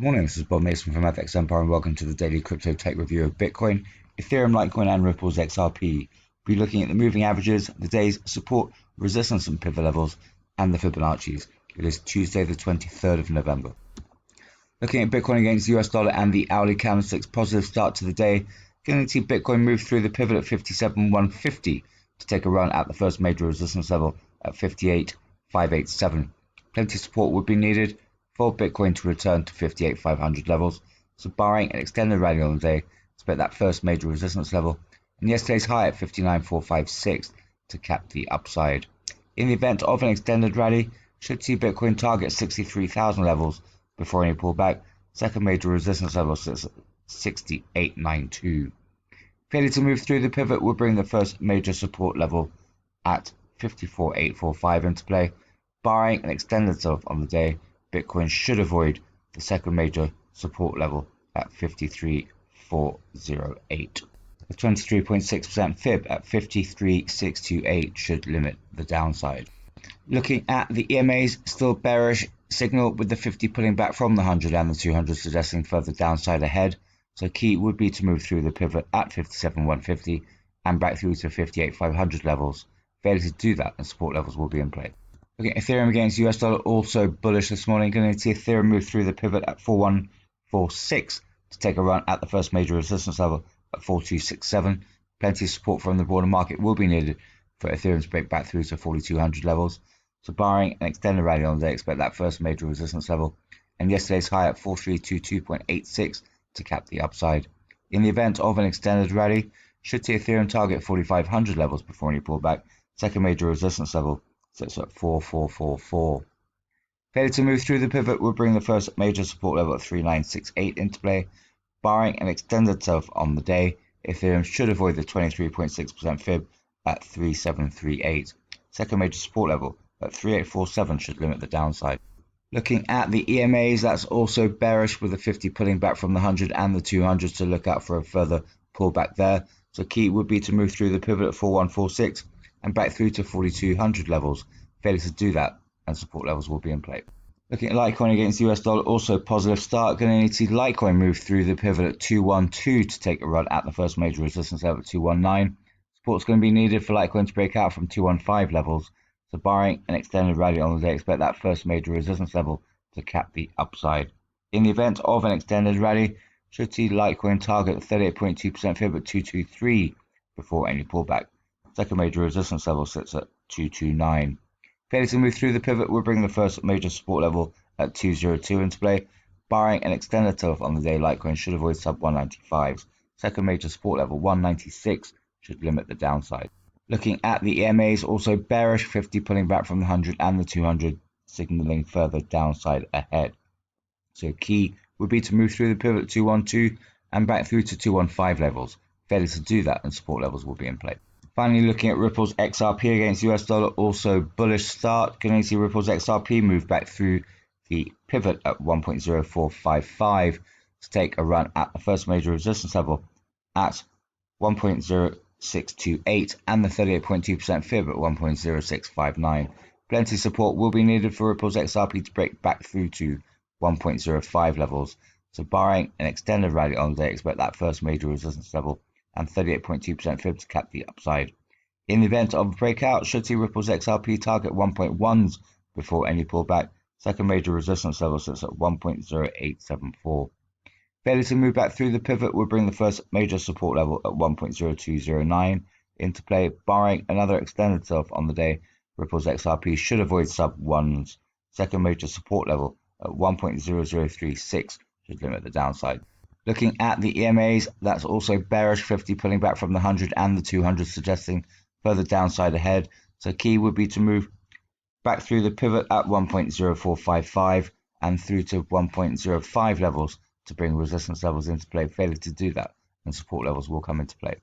Good morning, this is Bob Mason from FX Empire and welcome to the daily crypto tech review of Bitcoin, Ethereum, Litecoin and Ripple's XRP. We'll be looking at the moving averages, the day's support, resistance and pivot levels, and the Fibonacci's. It is Tuesday the 23rd of November. Looking at Bitcoin against the US dollar and the hourly candlesticks, positive start to the day. Going to see Bitcoin move through the pivot at 57,150 to take a run at the first major resistance level at 58,587. Plenty of support would be needed for Bitcoin to return to 58,500 levels, so barring an extended rally on the day, expect that first major resistance level and yesterday's high at 59,456 to cap the upside. In the event of an extended rally, should see Bitcoin target 63,000 levels before any pullback. Second major resistance level sits at 6892. Failure to move through the pivot will bring the first major support level at 54,845 into play. Barring an extended sell-off on the day, Bitcoin should avoid the second major support level at 53,408. The 23.6% fib at 53,628 should limit the downside. Looking at the EMAs, still bearish signal with the 50 pulling back from the 100 and the 200 suggesting further downside ahead. So key would be to move through the pivot at 57,150 and back through to 58,500 levels. Failure to do that and support levels will be in play. Looking at Ethereum against US dollar, also bullish this morning. Going to see Ethereum move through the pivot at 4146 to take a run at the first major resistance level at 4267. Plenty of support from the broader market will be needed for Ethereum to break back through to 4200 levels. So barring an extended rally on the day, expect that first major resistance level and yesterday's high at 4322.86 to cap the upside. In the event of an extended rally, should see Ethereum target 4500 levels before any pullback. Second major resistance level sits at 4444. Failure to move through the pivot will bring the first major support level at 3968 into play. Barring an extended sell-off on the day, Ethereum should avoid the 23.6% fib at 3738. Second major support level at 3847 should limit the downside. Looking at the EMAs, that's also bearish with the 50 pulling back from the 100 and the 200 to look out for a further pullback there. So key would be to move through the pivot at 4146 and back through to 4200 levels. Failure to do that and support levels will be in play. Looking at Litecoin against the US dollar, also positive start. Going to need to see Litecoin move through the pivot at 212 to take a run at the first major resistance level at 219. Support's going to be needed for Litecoin to break out from 215 levels. So barring an extended rally on the day, expect that first major resistance level to cap the upside. In the event of an extended rally, should see Litecoin target 38.2% fib at 223 before any pullback. Second major resistance level sits at 229. Failure to move through the pivot will bring the first major support level at 202 into play. Barring an extended sell-off on the day, Litecoin should avoid sub 195s. Second major support level 196 should limit the downside. Looking at the EMAs, also bearish, 50 pulling back from the 100 and the 200, signaling further downside ahead. So key would be to move through the pivot at 212 and back through to 215 levels. Failure to do that and support levels will be in play. Finally, looking at Ripple's XRP against US dollar, also bullish start. Going to see Ripple's XRP move back through the pivot at 1.0455 to take a run at the first major resistance level at 1.0628 and the 38.2% fib at 1.0659. Plenty of support will be needed for Ripple's XRP to break back through to 1.05 levels. So barring an extended rally on the day, expect that first major resistance level and 38.2% fib to cap the upside. In the event of a breakout, should see Ripple's XRP target 1.1s before any pullback. Second major resistance level sits at 1.0874. Failure to move back through the pivot will bring the first major support level at 1.0209 into play. Barring another extended sell-off on the day, Ripple's XRP should avoid sub 1s. Second major support level at 1.0036 should limit the downside. Looking at the EMAs, that's also bearish, 50 pulling back from the 100 and the 200 suggesting further downside ahead. So key would be to move back through the pivot at 1.0455 and through to 1.05 levels to bring resistance levels into play. Failure to do that and support levels will come into play.